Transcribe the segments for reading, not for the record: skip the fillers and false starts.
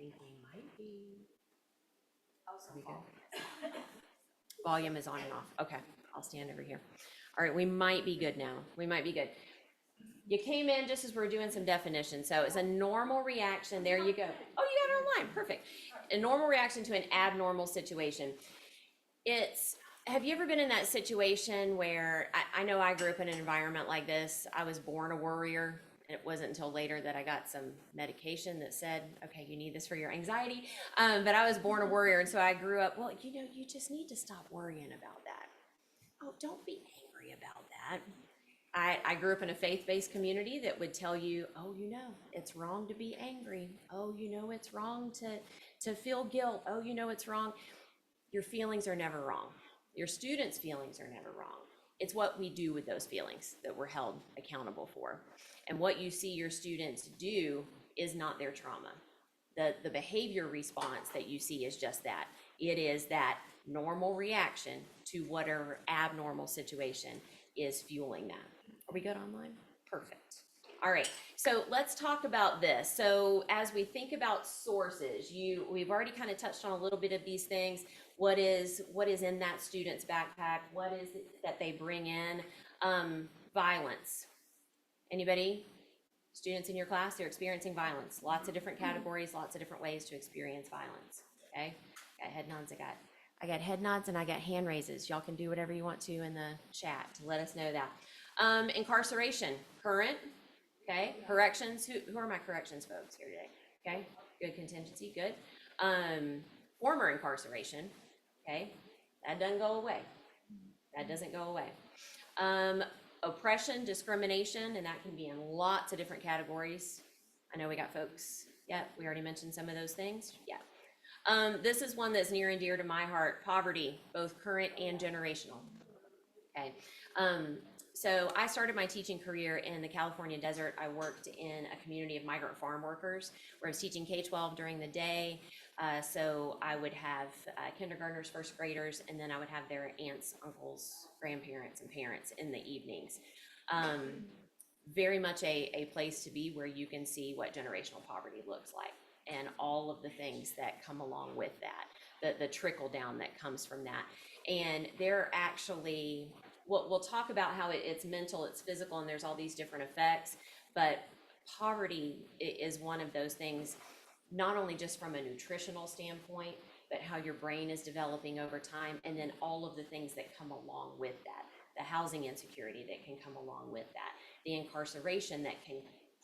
think we might be. Are we good? Volume is on and off. Okay, I'll stand over here. All right, we might be good now. We might be good. You came in just as we're doing some definitions. So it's a normal reaction. There you go. Oh, you got it online. Perfect. A normal reaction to an abnormal situation. Have you ever been in that situation where, I know I grew up in an environment like this. I was born a worrier. It wasn't until later that I got some medication that said, okay, you need this for your anxiety. But I was born a worrier. And so I grew up, well, you just need to stop worrying about that. Oh, don't be angry about that. I grew up in a faith-based community that would tell you, oh, it's wrong to be angry. Oh, it's wrong to feel guilt. Oh, it's wrong. Your feelings are never wrong. Your students' feelings are never wrong. It's what we do with those feelings that we're held accountable for. And what you see your students do is not their trauma. The behavior response that you see is just that. It is that normal reaction to whatever abnormal situation is fueling that. Are we good online? Perfect. All right, so let's talk about this. So as we think about sources, we've already kind of touched on a little bit of these things. What is in that student's backpack? What is it that they bring in? Violence. Anybody? Students in your class, they're experiencing violence. Lots of different categories, lots of different ways to experience violence. Okay, got head nods. I got head nods and I got hand raises. Y'all can do whatever you want to in the chat to let us know that. Incarceration, current. Okay, corrections. Who are my corrections folks here today? Okay, good contingency, good. Former incarceration. Okay, that doesn't go away. That doesn't go away. Oppression, discrimination, and that can be in lots of different categories. I know we got folks, yeah, we already mentioned some of those things, yeah. This is one that's near and dear to my heart, poverty, both current and generational, okay. So I started my teaching career in the California desert. I worked in a community of migrant farm workers where I was teaching K-12 during the day. So I would have kindergartners, first graders, and then I would have their aunts, uncles, grandparents, and parents in the evenings. Very much a place to be where you can see what generational poverty looks like and all of the things that come along with that, the trickle down that comes from that. And they're actually, we'll talk about how it's mental, it's physical, and there's all these different effects, but poverty is one of those things, not only just from a nutritional standpoint, but how your brain is developing over time, and then all of the things that come along with that, the housing insecurity that can come along with that, the incarceration that can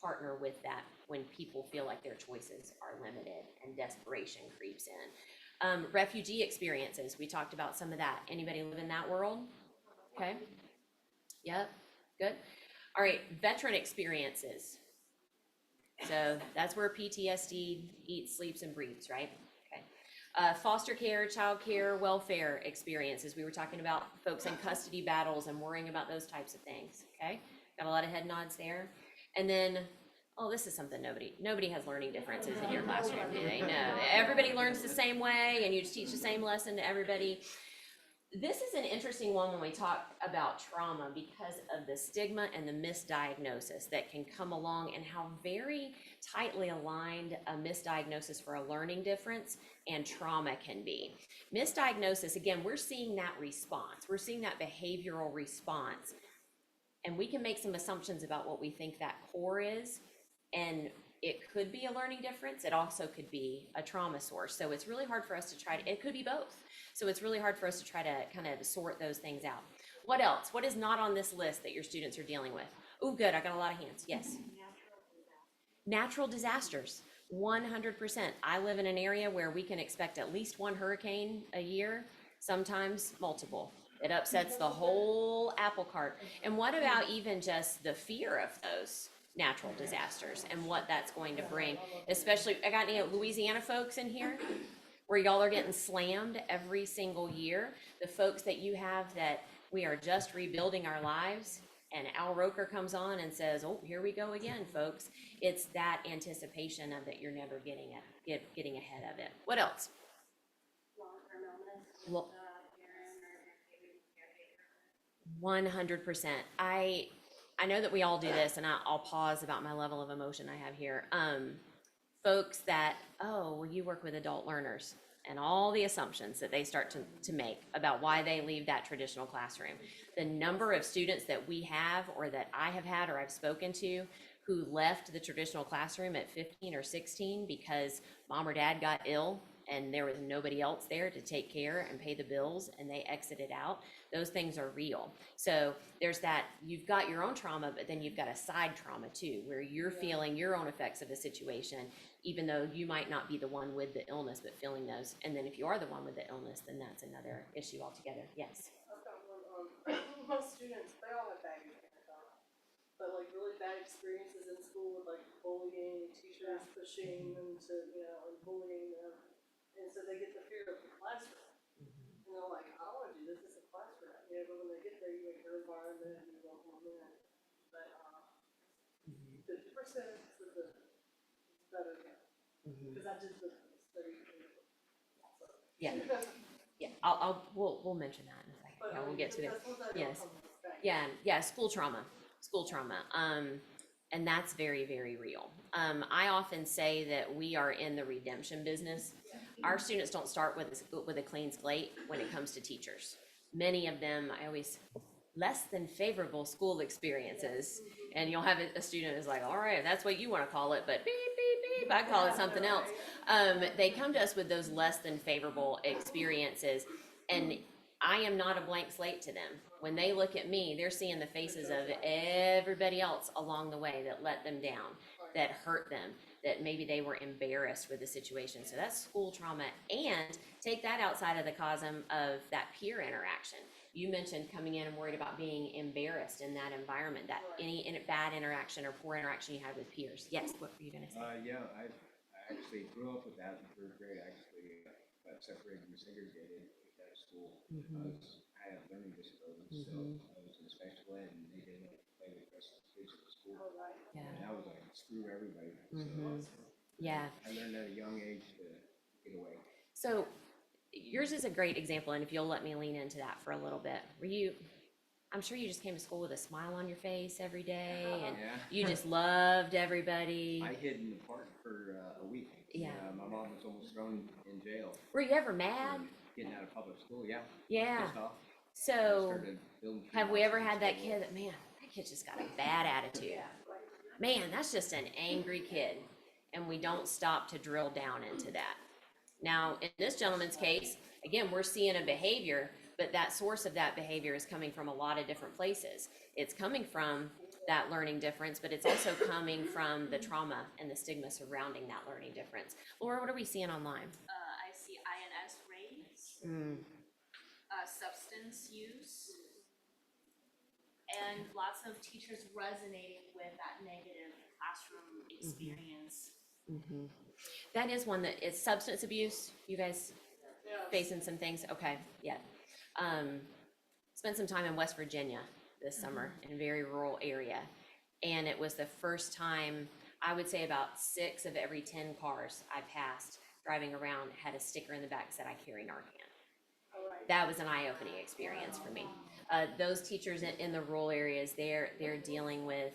partner with that when people feel like their choices are limited and desperation creeps in. Refugee experiences, we talked about some of that. Anybody live in that world? Okay. Yep. Good. All right. Veteran experiences. So that's where PTSD eats, sleeps, and breathes, right? Okay. Foster care, child care, welfare experiences. We were talking about folks in custody battles and worrying about those types of things. Okay. Got a lot of head nods there. And then, oh, this is something nobody has learning differences in your classroom, do they? No. Everybody learns the same way and you just teach the same lesson to everybody. This is an interesting one when we talk about trauma because of the stigma and the misdiagnosis that can come along and how very tightly aligned a misdiagnosis for a learning difference and trauma can be. Misdiagnosis, again, we're seeing that response. We're seeing that behavioral response. And we can make some assumptions about what we think that core is. And it could be a learning difference. It also could be a trauma source. So it's really hard for us to it could be both. So it's really hard for us to try to kind of sort those things out. What else? What is not on this list that your students are dealing with? Oh, good. I got a lot of hands. Yes. Natural disasters. 100%. I live in an area where we can expect at least one hurricane a year, sometimes multiple. It upsets the whole apple cart. And what about even just the fear of those natural disasters and what that's going to bring? Especially, I got any Louisiana folks in here where y'all are getting slammed every single year. The folks that you have that we are just rebuilding our lives, and Al Roker comes on and says, oh, here we go again, folks. It's that anticipation of that you're never getting ahead of it. What else? Long-term illness. 100%. I know that we all do this, and I'll pause about my level of emotion I have here. folks that, oh, well, you work with adult learners, and all the assumptions that they start to make about why they leave that traditional classroom. The number of students that we have, or that I have had, or I've spoken to, who left the traditional classroom at 15 or 16 because mom or dad got ill and there was nobody else there to take care and pay the bills, and they exited out. Those things are real. So there's that, you've got your own trauma, but then you've got a side trauma too, where you're feeling your own effects of a situation, even though you might not be the one with the illness, but feeling those. And then if you are the one with the illness, then that's another issue altogether. Yes. I've got one, most students, they all have baggage, but like really bad experiences in school with like bullying, teachers pushing them to, and bullying them. And so they get the fear of the classroom. And they're like, I don't want to do this, it's a classroom. But when they get there, you make your environment and you welcome them in. But 50% is the better guy. Because I did the study. Yeah. Yeah, we'll mention that in a second. But, Yeah, we'll get to it. Yes. Yeah. Yeah, school trauma. And that's very, very real. I often say that we are in the redemption business. Our students don't start with a clean slate when it comes to teachers. Many of them, less than favorable school experiences. And you'll have a student who's like, all right, that's what you want to call it, but beep, beep, beep, I call it something else. They come to us with those less than favorable experiences, and I am not a blank slate to them. When they look at me, they're seeing the faces of everybody else along the way that let them down, that hurt them, that maybe they were embarrassed with the situation. So that's school trauma. And take that outside of the cosm of that peer interaction. You mentioned coming in and worried about being embarrassed in that environment, that any bad interaction or poor interaction you had with peers. Yes, what were you gonna say? Yeah, I actually grew up with that in third grade. I actually got separated and segregated at that school because I had learning disabilities. So I was in special ed, and they didn't let me play with the rest of the kids at the school. Yeah. And I was like, screw everybody. Yeah. I learned at a young age to get away. So yours is a great example, and if you'll let me lean into that for a little bit. I'm sure you just came to school with a smile on your face every day, and you just loved everybody. I hid in the park for a week. Yeah. My mom was almost thrown in jail. Were you ever mad? Getting out of public school, yeah. Yeah. Pissed off. So Started building have we ever had that kid that, man, that kid just got a bad attitude. Man, that's just an angry kid. And we don't stop to drill down into that. Now, in this gentleman's case, again, we're seeing a behavior, but that source of that behavior is coming from a lot of different places. It's coming from that learning difference, but it's also coming from the trauma and the stigma surrounding that learning difference. Laura, what are we seeing online? I see INS rates, substance use, and lots of teachers resonating with that negative classroom experience. That is one that is substance abuse. You guys facing some things? Okay, yeah. Spent some time in West Virginia this summer in a very rural area. And it was the first time, I would say about 6 of every 10 cars I passed driving around had a sticker in the back that said, I carry Narcan. That was an eye-opening experience for me. Those teachers in the rural areas, they're dealing with,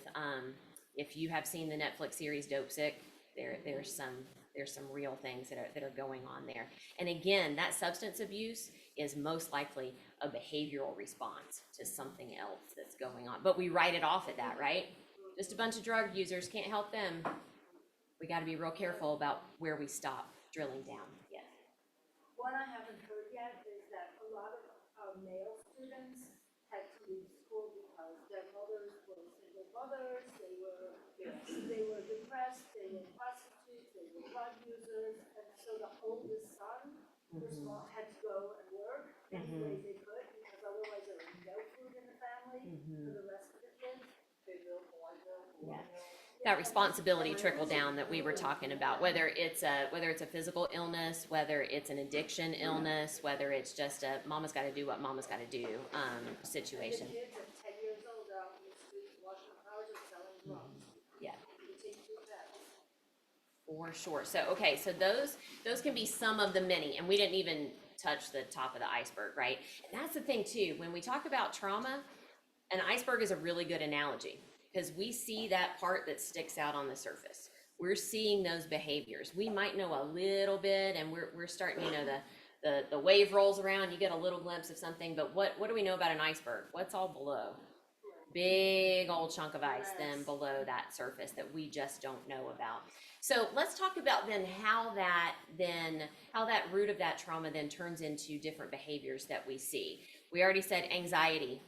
if you have seen the Netflix series Dope Sick, there's some real things that are going on there. And again, that substance abuse is most likely a behavioral response to something else that's going on. But we write it off at that, right? Just a bunch of drug users, can't help them. We got to be real careful about where we stop drilling down. Yeah. What I haven't heard yet is that a lot of our male students had to leave school because their mothers were single mothers, they were depressed, they were prostitutes, they were drug users, and so the oldest son had to go and work any way they could, because otherwise there was no food in the family for the rest of the kids. Yeah. That responsibility trickle down that we were talking about, whether it's a physical illness, whether it's an addiction illness, whether it's just a mama's got to do what mama's got to do situation. The kids at 10 years old are out in the streets washing cars and selling drugs. Yeah. You take 2 steps. For sure. So, okay, so those can be some of the many, and we didn't even touch the top of the iceberg, right? And that's the thing too, when we talk about trauma, an iceberg is a really good analogy because we see that part that sticks out on the surface. we're seeing those behaviors. We might know a little bit, and we're starting, the wave rolls around, you get a little glimpse of something, but what do we know about an iceberg? What's all below? Big old chunk of ice then below that surface that we just don't know about. So let's talk about then how that root of that trauma then turns into different behaviors that we see. We already said anxiety.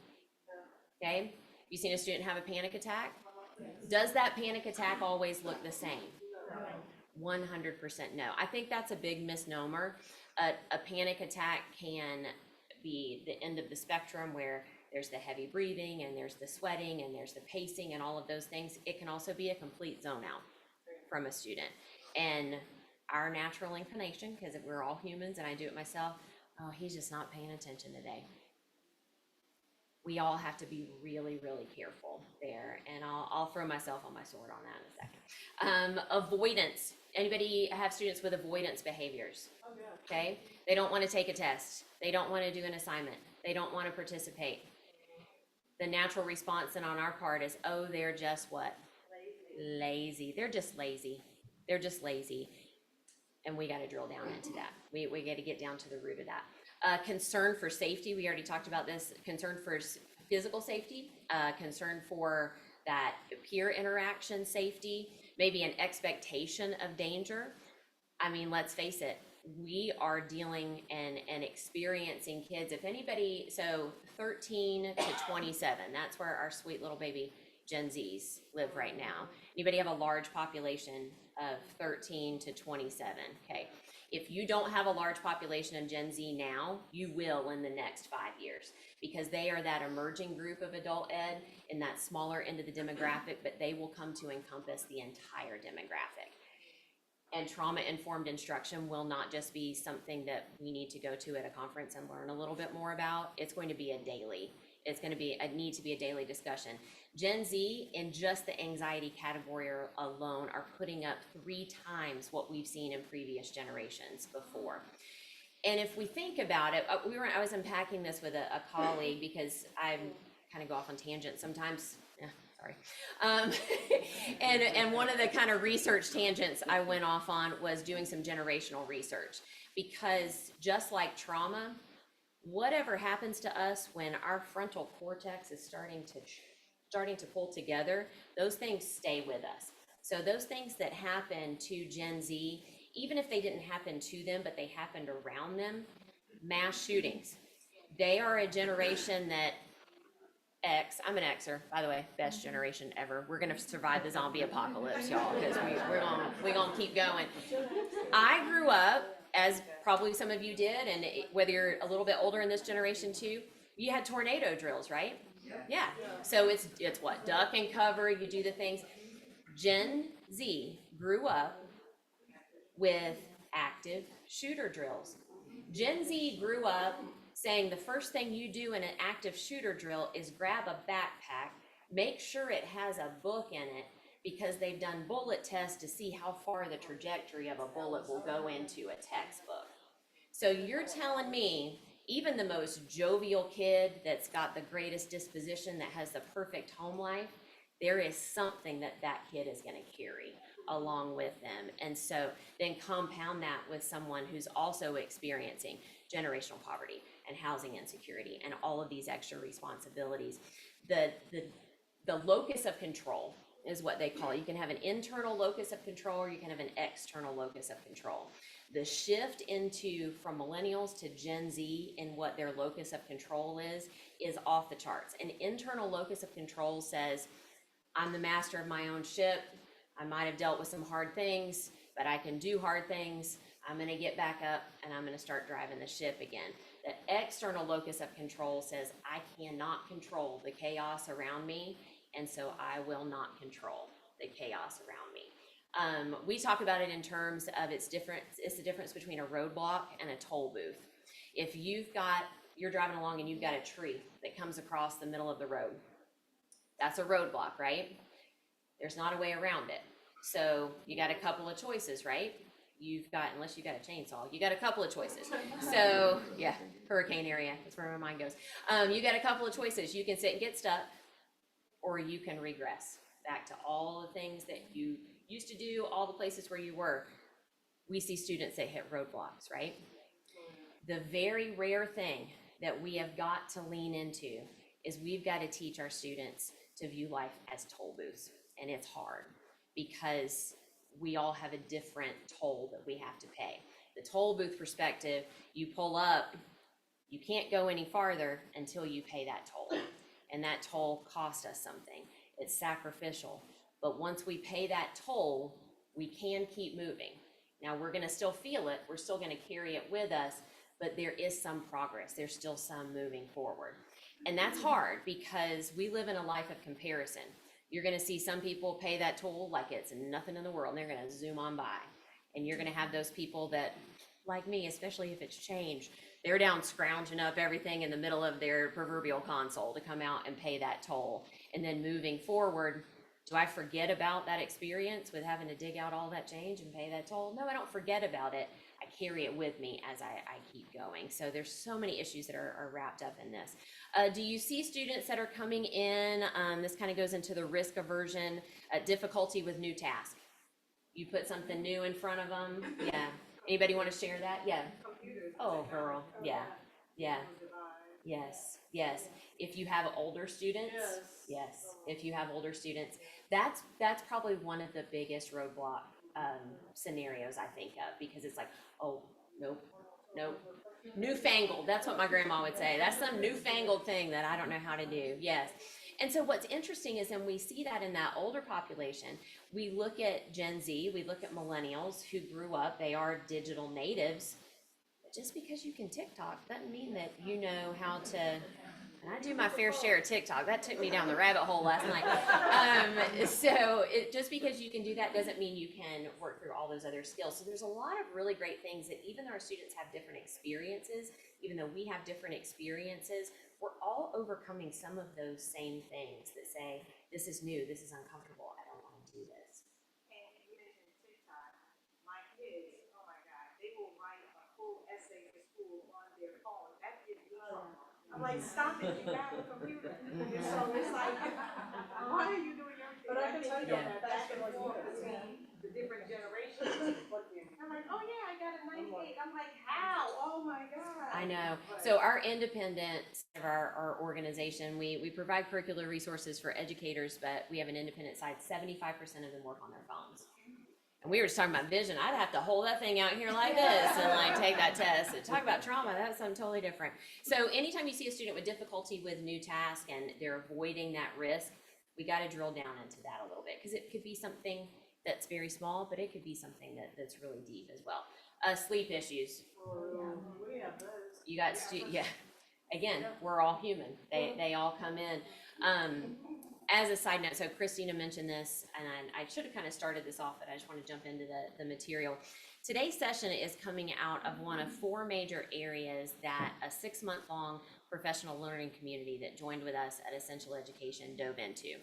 Okay, you seen a student have a panic attack? Does that panic attack always look the same? 100% no. I think that's a big misnomer. A panic attack can be the end of the spectrum where there's the heavy breathing and there's the sweating and there's the pacing and all of those things. It can also be a complete zone out from a student. And our natural inclination, because we're all humans and I do it myself, oh, he's just not paying attention today. We all have to be really, really careful there. And I'll throw myself on my sword on that in a second. Avoidance. Anybody have students with avoidance behaviors? Oh, yeah. Okay, they don't want to take a test. They don't want to do an assignment. They don't want to participate. The natural response then on our part is, oh, they're just what? Lazy. They're just lazy. They're just lazy. And we got to drill down into that. We got to get down to the root of that. Concern for safety. We already talked about this. Concern for physical safety. Concern for that peer interaction safety. Maybe an expectation of danger. I mean, let's face it. We are dealing and experiencing kids. If anybody, so 13 to 27, that's where our sweet little baby Gen Zs live right now. Anybody have a large population of 13 to 27? Okay. If you don't have a large population of Gen Z now, you will in the next 5 years, because they are that emerging group of adult ed in that smaller end of the demographic, but they will come to encompass the entire demographic. And trauma-informed instruction will not just be something that we need to go to at a conference and learn a little bit more about. It's going to be it's going to be need to be a daily discussion. Gen Z, in just the anxiety category alone, are putting up 3 times what we've seen in previous generations before. And if we think about it, I was unpacking this with a colleague, because I kind of go off on tangents sometimes. Yeah, sorry. And one of the kind of research tangents I went off on was doing some generational research, because just like trauma, whatever happens to us when our frontal cortex is starting to pull together, those things stay with us. So those things that happen to Gen Z, even if they didn't happen to them, but they happened around them, mass shootings. They are a generation that I'm an Xer, by the way, best generation ever. We're gonna survive the zombie apocalypse, y'all, because we're gonna keep going. I grew up, as probably some of you did, and whether you're a little bit older in this generation too, you had tornado drills, right? Yeah. So it's what? Duck and cover, you do the things. Gen Z grew up with active shooter drills. Gen Z grew up saying the first thing you do in an active shooter drill is grab a backpack, make sure it has a book in it, because they've done bullet tests to see how far the trajectory of a bullet will go into a textbook. So you're telling me even the most jovial kid that's got the greatest disposition, that has the perfect home life, there is something that kid is going to carry along with them. And so then compound that with someone who's also experiencing generational poverty and housing insecurity and all of these extra responsibilities. The locus of control is what they call it. You can have an internal locus of control, or you can have an external locus of control. The shift from millennials to Gen Z in what their locus of control is off the charts. An internal locus of control says, I'm the master of my own ship. I might have dealt with some hard things, but I can do hard things. I'm going to get back up and I'm going to start driving the ship again. The external locus of control says, I cannot control the chaos around me, and so I will not control the chaos around me. We talk about it in terms of it's the difference between a roadblock and a toll booth. If you're driving along and you've got a tree that comes across the middle of the road, that's a roadblock, right? There's not a way around it. So you got a couple of choices, right? Unless you got a chainsaw, you got a couple of choices. So yeah, hurricane area, that's where my mind goes. You got a couple of choices. You can sit and get stuck, or you can regress back to all the things that you used to do all the places where you were. We see students that hit roadblocks, right? The very rare thing that we have got to lean into is we've got to teach our students to view life as toll booths. And it's hard because we all have a different toll that we have to pay. The toll booth perspective, you pull up, you can't go any farther until you pay that toll. And that toll costs us something. It's sacrificial. But once we pay that toll, we can keep moving. Now we're gonna still feel it, we're still gonna carry it with us, but there is some progress, there's still some moving forward. And that's hard because we live in a life of comparison. You're gonna see some people pay that toll like it's nothing in the world, and they're gonna zoom on by. And you're gonna have those people that, like me, especially if it's change, they're down scrounging up everything in the middle of their proverbial console to come out and pay that toll. And then moving forward, do I forget about that experience with having to dig out all that change and pay that toll? No, I don't forget about it. I carry it with me as I keep going. So there's so many issues that are wrapped up in this. Do you see students that are coming in? This kind of goes into the risk aversion, difficulty with new tasks. You put something new in front of them. Yeah. Anybody want to share that? Yeah. Computers. Oh, girl. Yeah. Yeah. Yes. Yes. If you have older students. Yes. If you have older students, that's probably one of the biggest roadblock scenarios I think of, because it's like, oh, nope, newfangled. That's what my grandma would say. That's some newfangled thing that I don't know how to do. Yes. And so what's interesting is, when we see that in that older population, we look at Gen Z, we look at millennials who grew up, they are digital natives. But just because you can TikTok doesn't mean that you know how to. And I do my fair share of TikTok. That took me down the rabbit hole last night. Just because you can do that doesn't mean you can work through all those other skills. So there's a lot of really great things that, even though our students have different experiences, even though we have different experiences, we're all overcoming some of those same things that say, this is new, this is uncomfortable, I don't want to do this. And you mentioned TikTok. My kids, oh my God, they will write a full essay for school on their phone. That gives me trouble. I'm like, stop it, you got a computer. And so it's like, why are you doing everything? But I can tell you Yeah. that back and forth between the different generations. I'm like, oh yeah, I got a 98. I'm like, how? Oh my God. I know. So our independent side of our organization, we provide curricular resources for educators, but we have an independent side. 75% of them work on their phones. And we were just talking about vision. I'd have to hold that thing out here like this and like take that test. And talk about trauma, that's something totally different. So anytime you see a student with difficulty with new tasks and they're avoiding that risk, we got to drill down into that a little bit, because it could be something that's very small, but it could be something that's really deep as well. Sleep issues. We have those. You got yeah. Again, we're all human. They all come in. As a side note, so Christina mentioned this, and I should have kind of started this off, but I just want to jump into the material. Today's session is coming out of one of 4 major areas that a 6-month-long professional learning community that joined with us at Essential Education dove into.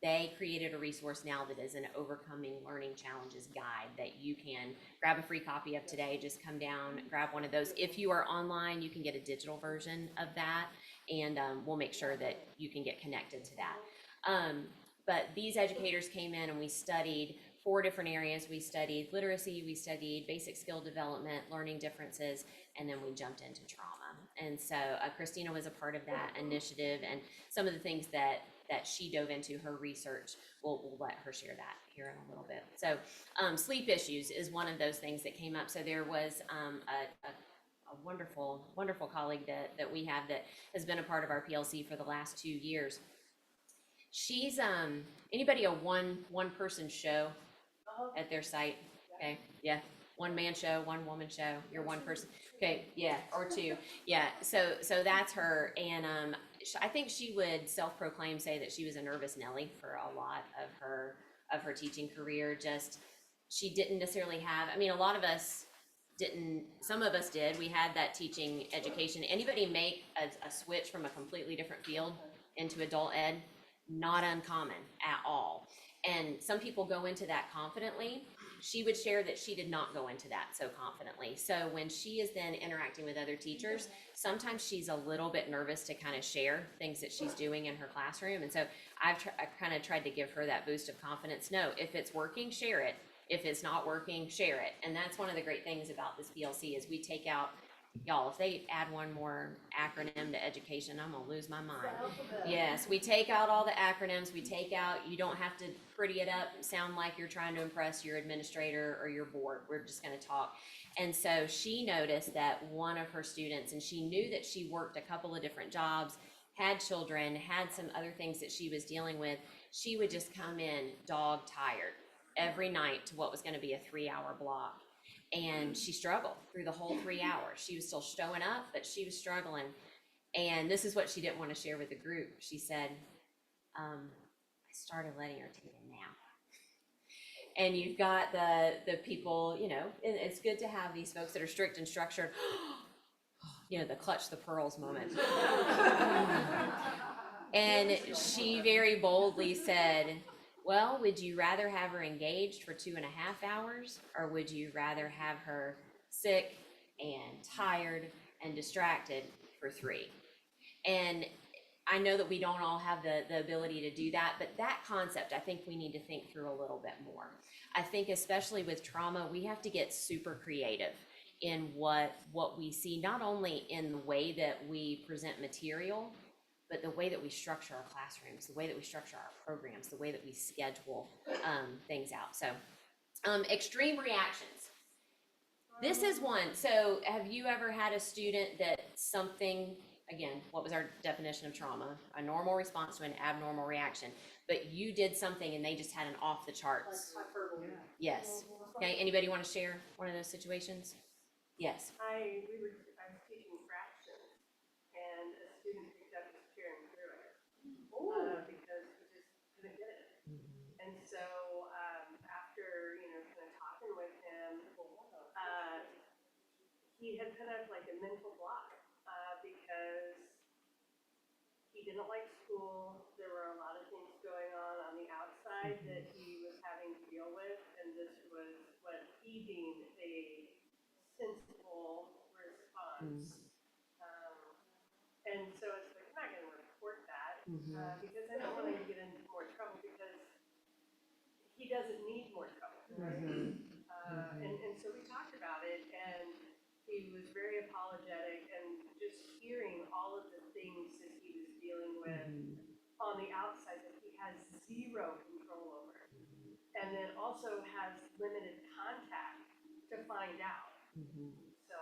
They created a resource now that is an Overcoming Learning Challenges guide that you can grab a free copy of today. Just come down, grab one of those. If you are online, you can get a digital version of that, and we'll make sure that you can get connected to that. But these educators came in and we studied 4 different areas. We studied literacy, we studied basic skill development, learning differences, and then we jumped into trauma. And so Christina was a part of that initiative, and some of the things that she dove into, her research, we'll let her share that here in a little bit. So sleep issues is one of those things that came up. So there was a wonderful, wonderful colleague that we have that has been a part of our PLC for the last 2 years. She's anybody a one person show at their site? Okay, yeah, 1-man show, 1-woman show. You're one person. Okay, yeah, or 2. Yeah, so that's her, and I think she would self-proclaim say that she was a nervous Nelly for a lot of her teaching career. Just, she didn't necessarily have, I mean, a lot of us didn't, some of us did. We had that teaching education. Anybody make a switch from a completely different field into adult ed? Not uncommon at all. And some people go into that confidently. she would share that she did not go into that so confidently. So when she is then interacting with other teachers, sometimes she's a little bit nervous to kind of share things that she's doing in her classroom. And so I've kind of tried to give her that boost of confidence. No, if it's working, share it. If it's not working, share it. And that's one of the great things about this PLC is we take out, y'all, if they add one more acronym to education, I'm gonna lose my mind. Yes, we take out all the acronyms, we take out, you don't have to pretty it up, sound like you're trying to impress your administrator or your board, we're just gonna talk. And so she noticed that one of her students, and she knew that she worked a couple of different jobs, had children, had some other things that she was dealing with, she would just come in dog tired every night to what was gonna be a 3-hour block. And she struggled through the whole 3 hours. She was still showing up, but she was struggling. And this is what she didn't want to share with the group. She said, I started letting her take a nap. And you've got the people, you know, it's good to have these folks that are strict and structured, you know, the clutch the pearls moment. And she very boldly said, well, would you rather have her engaged for 2.5 hours, or would you rather have her sick and tired and distracted for 3? And I know that we don't all have the ability to do that, but that concept, I think we need to think through a little bit more. I think especially with trauma, we have to get super creative in what we see, not only in the way that we present material, but the way that we structure our classrooms, the way that we structure our programs, the way that we schedule things out. So, extreme reactions. This is one. So have you ever had a student that something, again, what was our definition of trauma? A normal response to an abnormal reaction. But you did something and they just had an off the charts. Like hyperbole. Yes. Okay, anybody want to share one of those situations? Yes. I was teaching fractions, and a student picked up his chair and threw it, because he just couldn't get it. And so, after, you know, kind of talking with him, he had kind of like a mental block, because he didn't like school. There were a lot of things going on the outside that he was having to deal with, and this was what he deemed a sensible response. And so it's like, I'm not gonna report that, because I don't want him to get into more trouble, because he doesn't need more trouble, right? And so we talked about it, and he was very apologetic, and just hearing all of the things that he was dealing with on the outside that he has zero control over, and then also has limited contact to find out. So,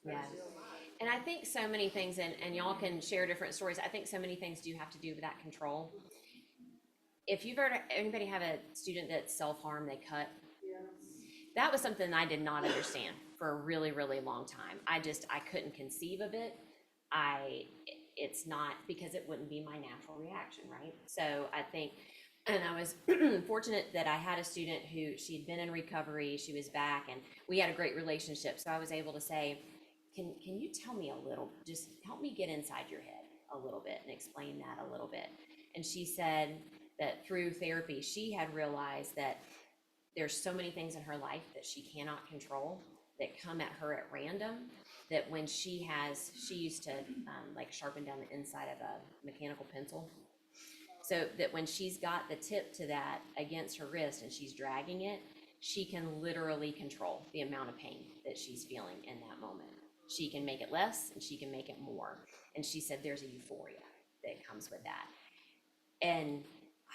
Yeah. there's a lot. And I think so many things, and y'all can share different stories. I think so many things do have to do with that control. If you've heard anybody have a student that self-harm, they cut, that was something I did not understand for a really, really long time. I couldn't conceive of it. It's not, because it wouldn't be my natural reaction, right? So I think, and I was fortunate that I had a student who, she'd been in recovery, she was back, and we had a great relationship. So I was able to say, can you tell me a little, just help me get inside your head a little bit and explain that a little bit. And she said that through therapy, she had realized that there's so many things in her life that she cannot control that come at her at random, that when she used to like sharpen down the inside of a mechanical pencil. So that when she's got the tip to that against her wrist and she's dragging it, she can literally control the amount of pain that she's feeling in that moment. She can make it less and she can make it more. And she said there's a euphoria that comes with that. And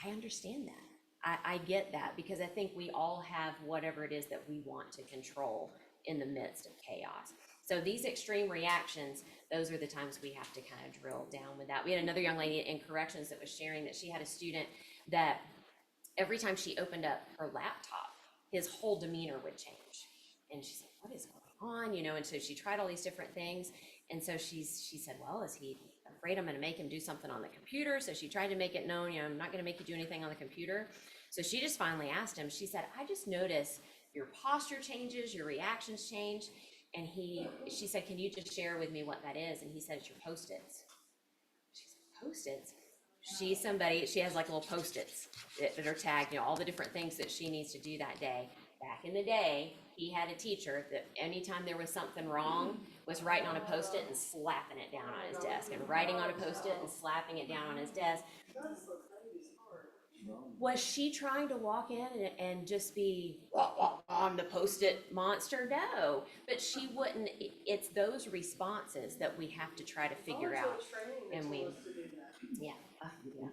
I understand that. I get that, because I think we all have whatever it is that we want to control in the midst of chaos. So these extreme reactions, those are the times we have to kind of drill down with that. We had another young lady in corrections that was sharing that she had a student that every time she opened up her laptop, his whole demeanor would change. And she said, what is going on? You know, and so she tried all these different things. And so she said, well, is he afraid I'm going to make him do something on the computer? So she tried to make it known, you know, I'm not going to make you do anything on the computer. So she just finally asked him, she said, I just noticed your posture changes, your reactions change. And she said, can you just share with me what that is? And he said, it's your Post-its. She said, Post-its? She's somebody, she has like little Post-its that are tagged, you know, all the different things that she needs to do that day. Back in the day, he had a teacher that anytime there was something wrong, was writing on a Post-it and slapping it down on his desk, and writing on a Post-it and slapping it down on his desk. That's the baby's heart. Was she trying to walk in and just be, I'm the Post-it monster? No, but she wouldn't. It's those responses that we have to try to figure out. And we, yeah, yeah.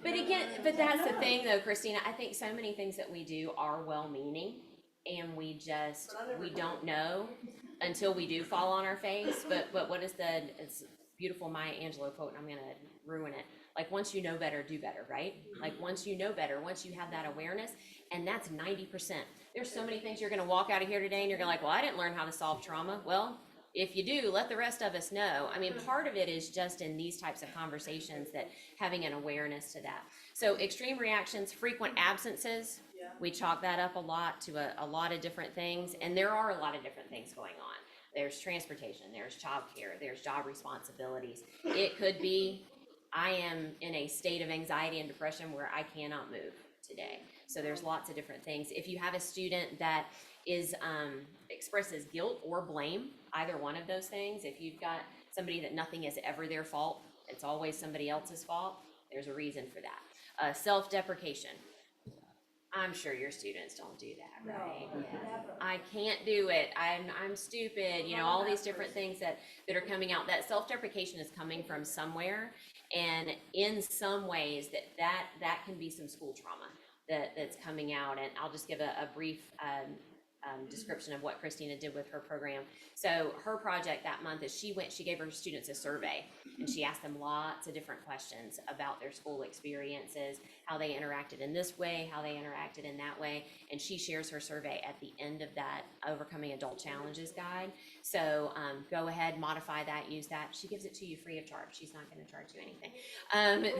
But again, but that's the thing though, Christina, I think so many things that we do are well-meaning, and we don't know until we do fall on our face. But what is it's beautiful Maya Angelou quote, and I'm gonna ruin it. Like, once you know better, do better, right? Like, once you know better, once you have that awareness, and that's 90%. There's so many things you're gonna walk out of here today and you're gonna like, well, I didn't learn how to solve trauma. Well, if you do, let the rest of us know. I mean, part of it is just in these types of conversations that having an awareness to that. So extreme reactions, frequent absences, we chalk that up a lot to a lot of different things, and there are a lot of different things going on. There's transportation, there's childcare, there's job responsibilities. It could be, I am in a state of anxiety and depression where I cannot move today. So there's lots of different things. If you have a student that is expresses guilt or blame, either one of those things, if you've got somebody that nothing is ever their fault, it's always somebody else's fault, there's a reason for that. Self-deprecation. I'm sure your students don't do that, right? No, Yeah. never. I can't do it. I'm stupid. You know, all these different things that are coming out. That self-deprecation is coming from somewhere, and in some ways that can be some school trauma that's coming out. And I'll just give a brief description of what Christina did with her program. So her project that month is she gave her students a survey, and she asked them lots of different questions about their school experiences, how they interacted in this way, how they interacted in that way, and she shares her survey at the end of that Overcoming Adult Challenges guide. So go ahead, modify that, use that. She gives it to you free of charge. She's not going to charge you anything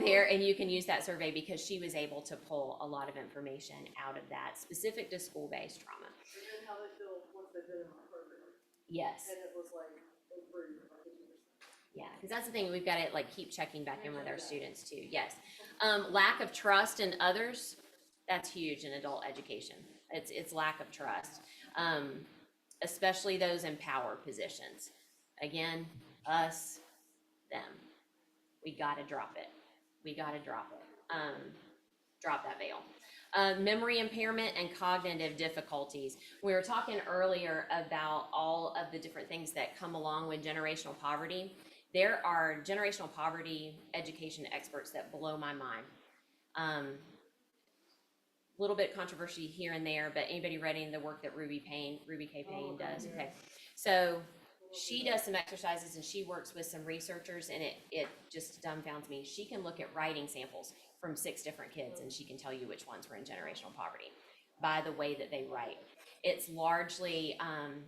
there, and you can use that survey because she was able to pull a lot of information out of that specific to school-based trauma. And then how they feel once they've been in my program, Yes. and it was like improved by 50%. Yeah, because that's the thing, we've got to like keep checking back in with our students too. Yes. Lack of trust in others, that's huge in adult education. It's lack of trust, especially those in power positions. Again, us, them. We got to drop it. We got to drop it. Drop that veil. Memory impairment and cognitive difficulties. We were talking earlier about all of the different things that come along with generational poverty. There are generational poverty education experts that blow my mind. Little bit controversy here and there, but anybody reading the work that Ruby K. Payne does? Okay. So she does some exercises and she works with some researchers, and it just dumbfounds me. She can look at writing samples from 6 different kids and she can tell you which ones were in generational poverty by the way that they write. It's largely,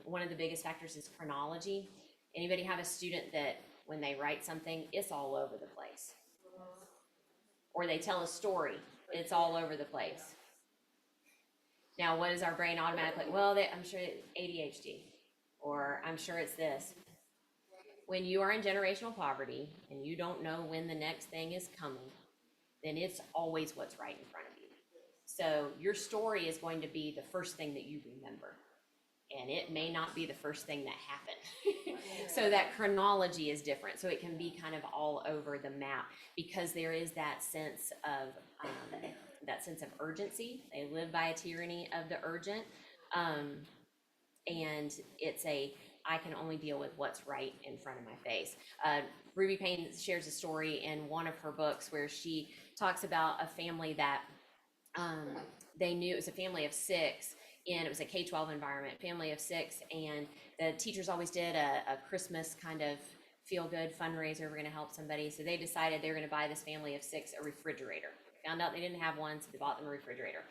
one of the biggest factors is chronology. Anybody have a student that when they write something, it's all over the place? Or they tell a story, it's all over the place. Now, what is our brain automatically? Well, I'm sure it's ADHD, or I'm sure it's this. When you are in generational poverty and you don't know when the next thing is coming, then it's always what's right in front of you. So your story is going to be the first thing that you remember, and it may not be the first thing that happened. So that chronology is different. So it can be kind of all over the map because there is that sense of urgency. They live by a tyranny of the urgent, and it's I can only deal with what's right in front of my face. Ruby Payne shares a story in one of her books where she talks about a family that they knew. It was a family of 6, and it was a K-12 environment, family of 6, and the teachers always did a Christmas kind of feel-good fundraiser. We're going to help somebody. So they decided they were going to buy this family of 6 a refrigerator. Found out they didn't have one, so they bought them a refrigerator.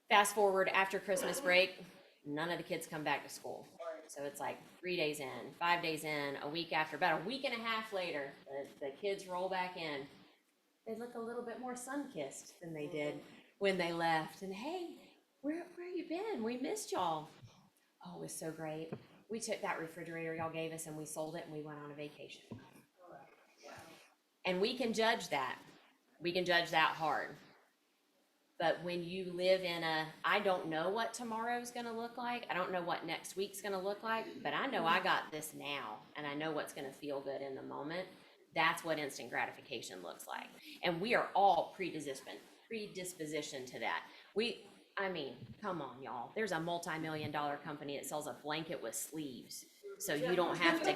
Fast forward after Christmas break, none of the kids come back to school. So it's like 3 days in, 5 days in, a week after, about a week and a half later, the kids roll back in. They look a little bit more sun-kissed than they did when they left. And hey, where you been? We missed y'all. Oh, it was so great. We took that refrigerator y'all gave us and we sold it and we went on a vacation. And we can judge that. We can judge that hard. But when you live in I don't know what tomorrow's gonna look like, I don't know what next week's gonna look like, but I know I got this now, and I know what's gonna feel good in the moment. That's what instant gratification looks like. And we are all predispositioned to that. I mean, come on, y'all. There's a multi-million-dollar company that sells a blanket with sleeves. So you don't have to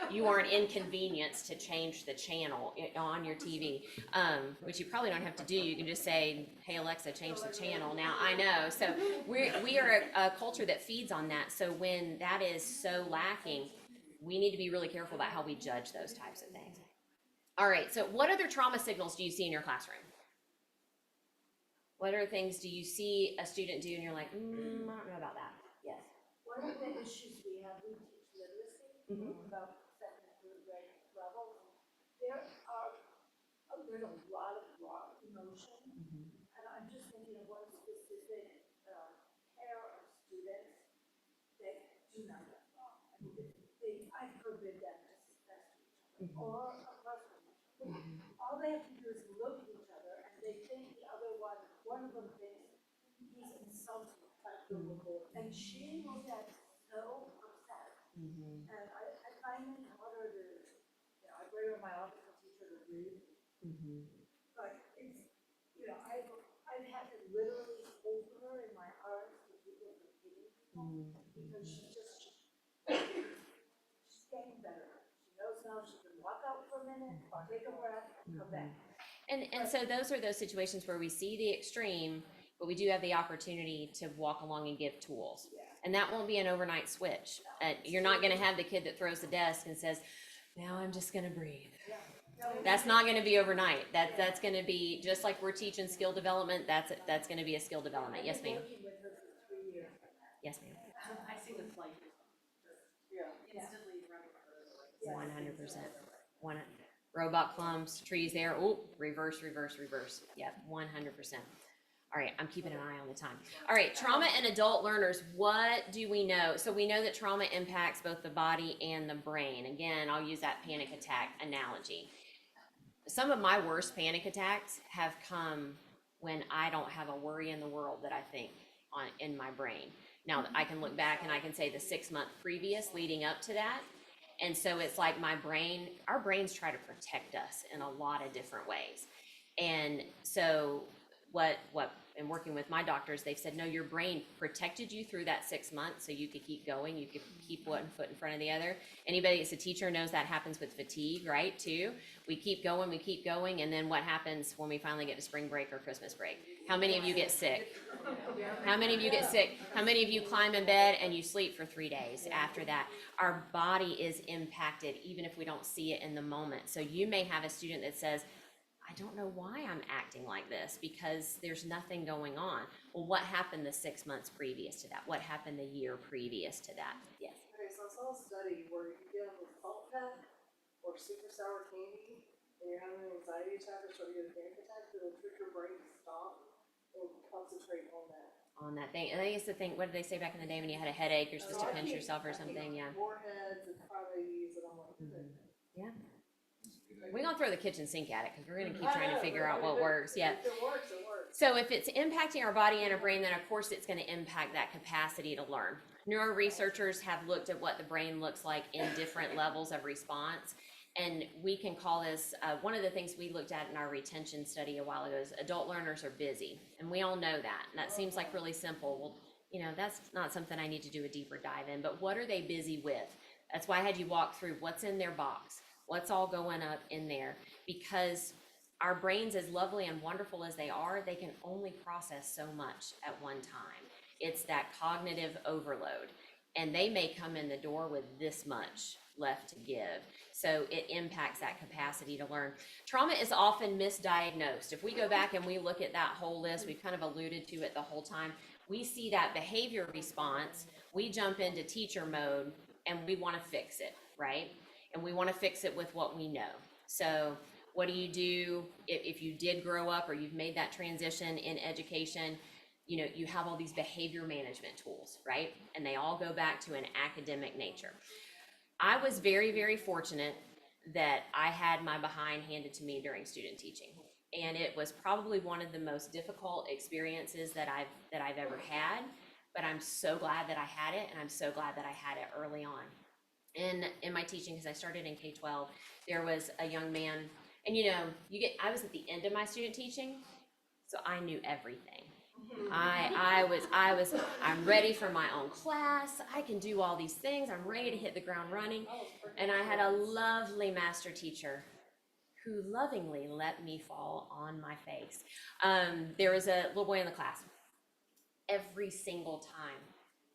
you aren't inconvenienced to change the channel on your TV, which you probably don't have to do. You can just say, hey, Alexa, change the channel. Now, I know. So we are a culture that feeds on that. So when that is so lacking, we need to be really careful about how we judge those types of things. All right, so what other trauma signals do you see in your classroom? What other things do you see a student do and you're like, I don't know about that? Yes. One of the issues we have, we teach literacy, about second and third grade levels. There's a lot of raw emotion, and I'm just thinking of one specific pair of students that do not get along. I mean, I forbid them to success to each other, or across from each other. All they have to do is look at each other, and they think the other one of them thinks he's insulting, like the report. And she will get so upset. And I finally taught her to, I bring her in my office and teach her to read. But it's, I've had to literally hold her in my arms to keep her from hitting people, because she's getting better. She knows now she can walk out for a minute, take a breath, and come back. And so those are those situations where we see the extreme, but we do have the opportunity to walk along and give tools. And that won't be an overnight switch. You're not gonna have the kid that throws the desk and says, now I'm just gonna breathe. That's not gonna be overnight. That's gonna be, just like we're teaching skill development, that's gonna be a skill development. Yes, ma'am? Working with her for 3 years. Yes, ma'am. I see the flight instantly running for 100%. Robot clumps, trees there, oh, reverse. Yep, 100%. All right, I'm keeping an eye on the time. All right, trauma and adult learners, what do we know? So we know that trauma impacts both the body and the brain. Again, I'll use that panic attack analogy. Some of my worst panic attacks have come when I don't have a worry in the world that I think in my brain. Now, I can look back and I can say the 6 month previous leading up to that. And so it's like our brains try to protect us in a lot of different ways. And so in working with my doctors, they've said, no, your brain protected you through that 6 months so you could keep going, you could keep one foot in front of the other. Anybody that's a teacher knows that happens with fatigue, right, too? We keep going, and then what happens when we finally get to spring break or Christmas break? How many of you get sick? How many of you get sick? How many of you climb in bed and you sleep for 3 days after that? Our body is impacted even if we don't see it in the moment. So you may have a student that says, I don't know why I'm acting like this because there's nothing going on. Well, what happened the 6 months previous to that? What happened the year previous to that? Yes. Okay, so I saw a study where if you get on with salt pack or super sour candy and you're having an anxiety attack or starting to get a panic attack, it'll trick your brain to stop and concentrate on that. On that thing. And I used to think, what did they say back in the day when you had a headache, you're supposed to pinch yourself or something? Yeah. Warheads and crybabies, and I'm like, Yeah. We're gonna throw the kitchen sink at it because we're gonna keep trying to figure out what works. Yeah. If it works, it works. So if it's impacting our body and our brain, then of course it's gonna impact that capacity to learn. Neuro researchers have looked at what the brain looks like in different levels of response. And we can call this, one of the things we looked at in our retention study a while ago is adult learners are busy. And we all know that. And that seems like really simple. Well, that's not something I need to do a deeper dive in, but what are they busy with? That's why I had you walk through what's in their box, what's all going up in there, because our brains, as lovely and wonderful as they are, they can only process so much at one time. It's that cognitive overload, and they may come in the door with this much left to give. So it impacts that capacity to learn. Trauma is often misdiagnosed. If we go back and we look at that whole list, we've kind of alluded to it the whole time, we see that behavior response, we jump into teacher mode, and we want to fix it, right? And we want to fix it with what we know. So what do you do if you did grow up or you've made that transition in education? You have all these behavior management tools, right? And they all go back to an academic nature. I was very, very fortunate that I had my behind handed to me during student teaching. And it was probably one of the most difficult experiences that I've ever had, but I'm so glad that I had it, and I'm so glad that I had it early on. In my teaching, because I started in K-12, there was a young man, and I was at the end of my student teaching, so I knew everything. I'm ready for my own class. I can do all these things. I'm ready to hit the ground running. And I had a lovely master teacher who lovingly let me fall on my face. There was a little boy in the class. Every single time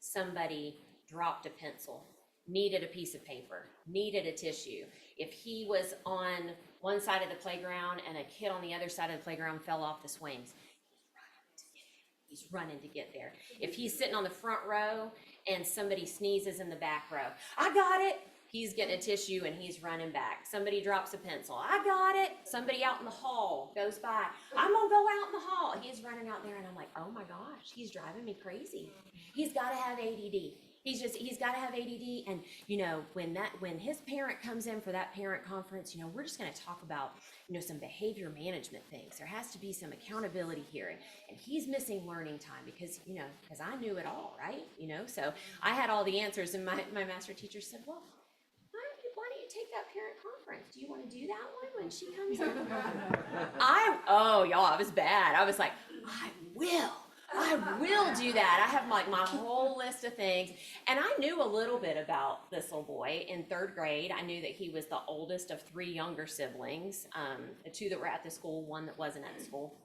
somebody dropped a pencil, needed a piece of paper, needed a tissue, if he was on one side of the playground and a kid on the other side of the playground fell off the swings, he's running to get there. If he's sitting on the front row and somebody sneezes in the back row, I got it. He's getting a tissue and he's running back. Somebody drops a pencil. I got it. Somebody out in the hall goes by. I'm going to go out in the hall. He's running out there and I'm like, oh my gosh, he's driving me crazy. He's got to have ADD. He's got to have ADD. And when his parent comes in for that parent conference, we're just going to talk about, some behavior management things. There has to be some accountability here. And he's missing learning time because I knew it all, right? So I had all the answers, and my master teacher said, well, why don't you take that parent conference? Do you want to do that one when she comes in? Y'all, I was bad. I was like, I will do that. I have my whole list of things. And I knew a little bit about this little boy. In 3rd grade, I knew that he was the oldest of 3 younger siblings, 2 that were at the school, 1 that wasn't at the school.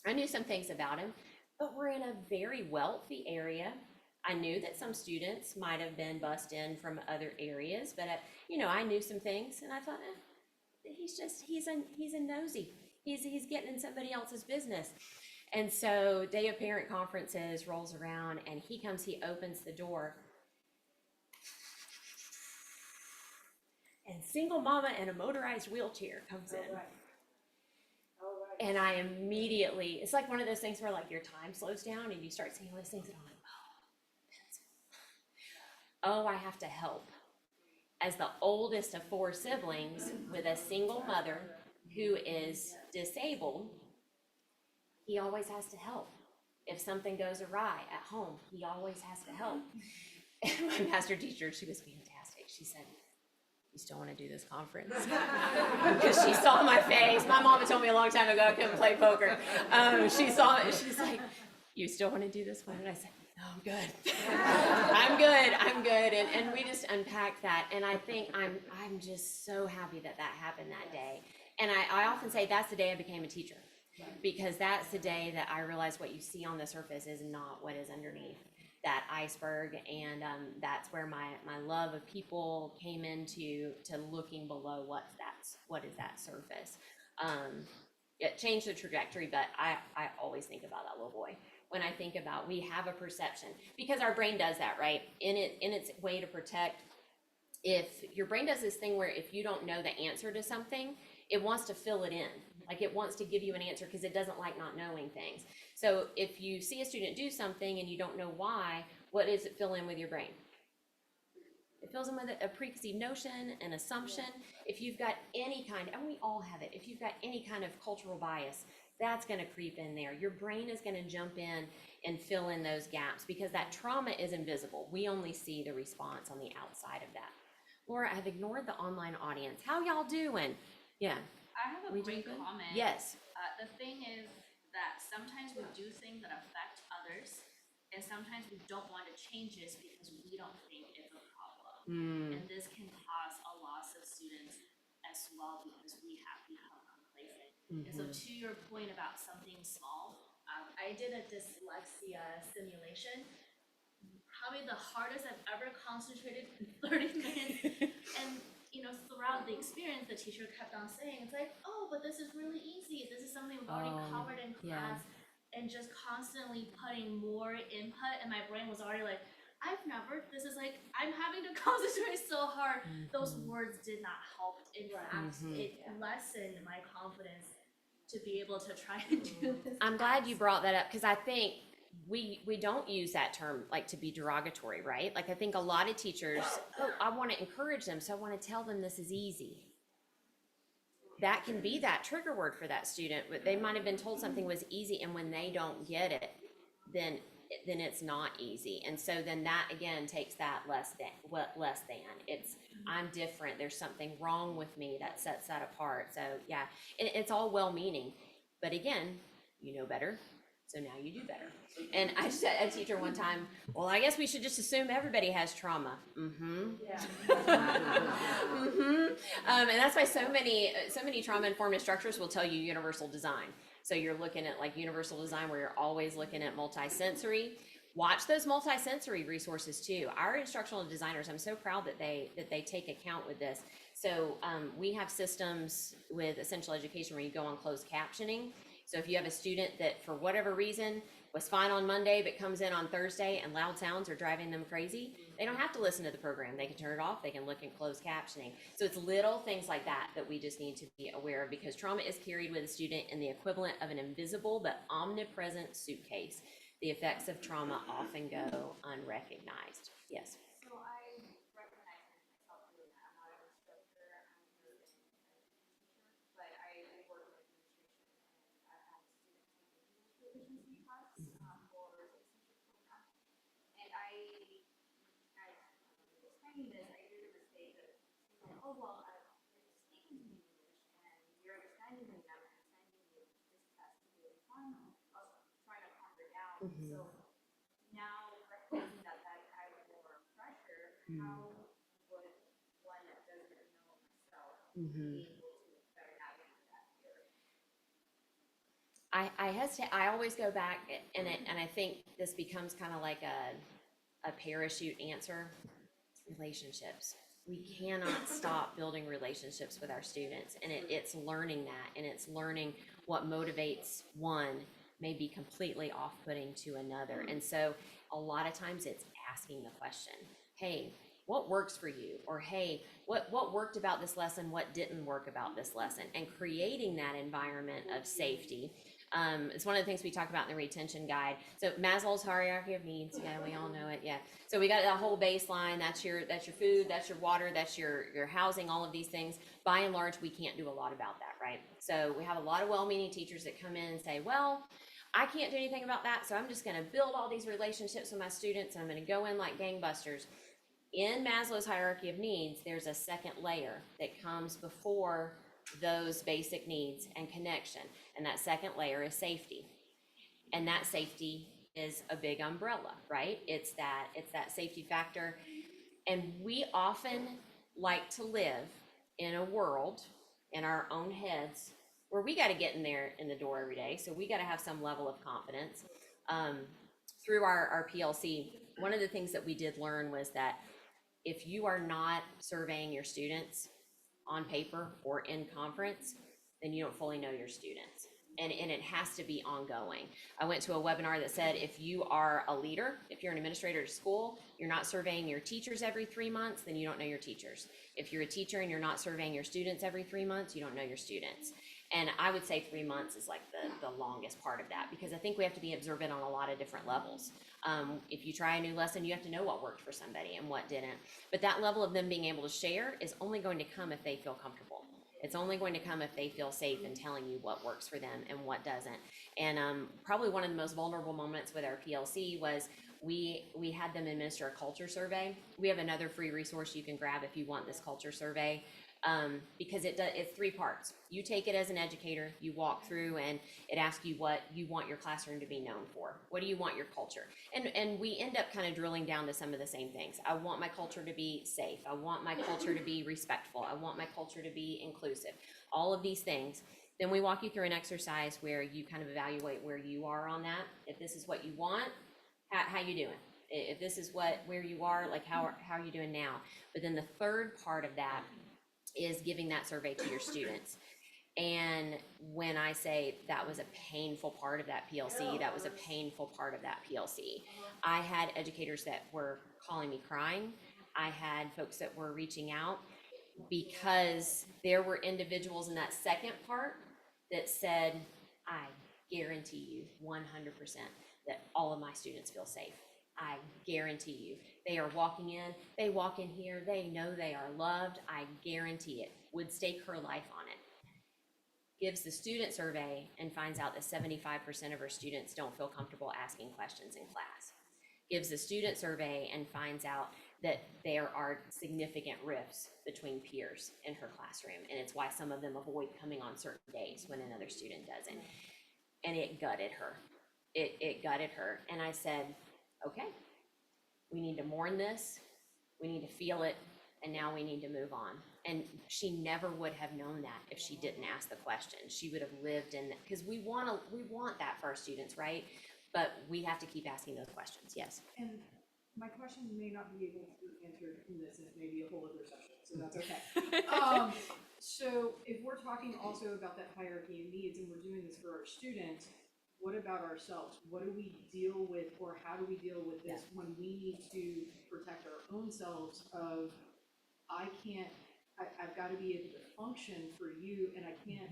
I knew some things about him, but we're in a very wealthy area. I knew that some students might have been bussed in from other areas, but I knew some things, and I thought, he's a nosy. He's getting in somebody else's business. And so day of parent conferences rolls around, and he opens the door, and single mama in a motorized wheelchair comes in. And I immediately, it's like one of those things where your time slows down and you start seeing all those things, and I'm like, I have to help. As the oldest of 4 siblings with a single mother who is disabled, he always has to help. If something goes awry at home, he always has to help. And my master teacher, she was fantastic. She said, you still want to do this conference? Because she saw my face. My mom had told me a long time ago I couldn't play poker. She saw it. She's like, you still want to do this one? And I said, no, I'm good. I'm good. And we just unpacked that. And I think I'm just so happy that happened that day. And I often say that's the day I became a teacher. Because that's the day that I realized what you see on the surface is not what is underneath that iceberg, and that's where my love of people came into looking below what is that surface. It changed the trajectory, but I always think about that little boy when I think about we have a perception, because our brain does that, right? In its way to protect. If your brain does this thing where if you don't know the answer to something, it wants to fill it in. It wants to give you an answer because it doesn't like not knowing things. So if you see a student do something and you don't know why, what does it fill in with your brain? It fills in with a preconceived notion, an assumption. If you've got any kind, and we all have it, if you've got any kind of cultural bias, that's going to creep in there. Your brain is going to jump in and fill in those gaps because that trauma is invisible. We only see the response on the outside of that. Laura, I've ignored the online audience. How y'all doing? Yeah. I have a We great doing good? comment. Yes. The thing is that sometimes we do things that affect others, and sometimes we don't want to change this because we don't think it's a problem. And this can cause a loss of students as well because we have become complacent. And so to your point about something small, I did a dyslexia simulation. Probably the hardest I've ever concentrated in 30 minutes. And throughout the experience, the teacher kept on saying, it's like, oh, but this is really easy. This is something we've already covered in class. Yeah. And just constantly putting more input, and my brain was already like, this is like, I'm having to concentrate so hard. Those words did not help. In fact, it lessened my confidence to be able to try and do this. I'm glad you brought that up, because I think we don't use that term to be derogatory, right? I think a lot of teachers, I want to encourage them, so I want to tell them this is easy. that can be that trigger word for that student, but they might have been told something was easy, and when they don't get it, then it's not easy. And so then that again takes that less than. It's, I'm different, there's something wrong with me that sets that apart. So yeah, it's all well-meaning, but again, you know better, so now you do better. And I just had a teacher one time, well, I guess we should just assume everybody has trauma. Yeah. And that's why so many trauma-informed instructors will tell you universal design. So you're looking at like universal design where you're always looking at multisensory. Watch those multisensory resources too. Our instructional designers, I'm so proud that they take account with this. So we have systems with Essential Education where you go on closed captioning. So if you have a student that for whatever reason was fine on Monday but comes in on Thursday and loud sounds are driving them crazy, they don't have to listen to the program. They can turn it off. They can look in closed captioning. So it's little things like that that we just need to be aware of, because trauma is carried with a student in the equivalent of an invisible but omnipresent suitcase. The effects of trauma often go unrecognized. Yes. So I recognize myself doing that. I'm not an instructor, I'm just a teacher, but I work in administration and I have students in the English proficiency class for citizenship program. And as explaining this, I did a mistake of saying, oh, well, you're speaking to me in English and you're understanding me, and I'm understanding you. This test is really fun. Also, trying to calm her down. So now recognizing that kind of more pressure, how would one that doesn't know myself be able to better navigate that fear? I hesitate. I always go back, and I think this becomes kind of like a parachute answer. Relationships. We cannot stop building relationships with our students, and it's learning that, and it's learning what motivates one may be completely off-putting to another. And so a lot of times it's asking the question, hey, what works for you? Or hey, what worked about this lesson? What didn't work about this lesson? And creating that environment of safety. It's one of the things we talk about in the retention guide. So Maslow's hierarchy of needs, yeah, we all know it, yeah. So we got that whole baseline, that's your food, that's your water, that's your housing, all of these things. By and large, we can't do a lot about that, right? So we have a lot of well-meaning teachers that come in and say, well, I can't do anything about that, so I'm just gonna build all these relationships with my students, and I'm gonna go in like gangbusters. In Maslow's hierarchy of needs, there's a second layer that comes before those basic needs and connection. And that second layer is safety. And that safety is a big umbrella, right? It's that safety factor. And we often like to live in a world in our own heads where we got to get in there in the door every day. So we got to have some level of confidence. Through our PLC, one of the things that we did learn was that if you are not surveying your students on paper or in conference, then you don't fully know your students. And it has to be ongoing. I went to a webinar that said if you are a leader, if you're an administrator at school, you're not surveying your teachers every 3 months, then you don't know your teachers. If you're a teacher and you're not surveying your students every 3 months, you don't know your students. And I would say 3 months is like the longest part of that, because I think we have to be observant on a lot of different levels. If you try a new lesson, you have to know what worked for somebody and what didn't. But that level of them being able to share is only going to come if they feel comfortable. It's only going to come if they feel safe in telling you what works for them and what doesn't. And probably one of the most vulnerable moments with our PLC was we had them administer a culture survey. We have another free resource you can grab if you want this culture survey. Because it's 3 parts. You take it as an educator, you walk through, and it asks you what you want your classroom to be known for. What do you want your culture? And we end up kind of drilling down to some of the same things. I want my culture to be safe. I want my culture to be respectful. I want my culture to be inclusive. All of these things. Then we walk you through an exercise where you kind of evaluate where you are on that. If this is what you want, how you doing? If this is where you are, like how are you doing now? But then the third part of that is giving that survey to your students. And when I say that was a painful part of that PLC, that was a painful part of that PLC. I had educators that were calling me crying. I had folks that were reaching out because there were individuals in that second part that said, I guarantee you 100% that all of my students feel safe. I guarantee you. They are walking in, they walk in here, they know they are loved. I guarantee it. Would stake her life on it. gives the student survey and finds out that 75% of her students don't feel comfortable asking questions in class. Gives the student survey and finds out that there are significant rifts between peers in her classroom, and it's why some of them avoid coming on certain days when another student doesn't. And it gutted her. It gutted her. And I said, okay, we need to mourn this, we need to feel it, and now we need to move on. And she never would have known that if she didn't ask the question. She would have lived in, because we want that for our students, right? But we have to keep asking those questions. Yes. And my question may not be able to be answered in this, and it may be a whole other session, so that's okay. So if we're talking also about that hierarchy of needs, and we're doing this for our students, what about ourselves? What do we deal with, or how do we deal with this when we need to protect our own selves of, I've got to be able to function for you, and I can't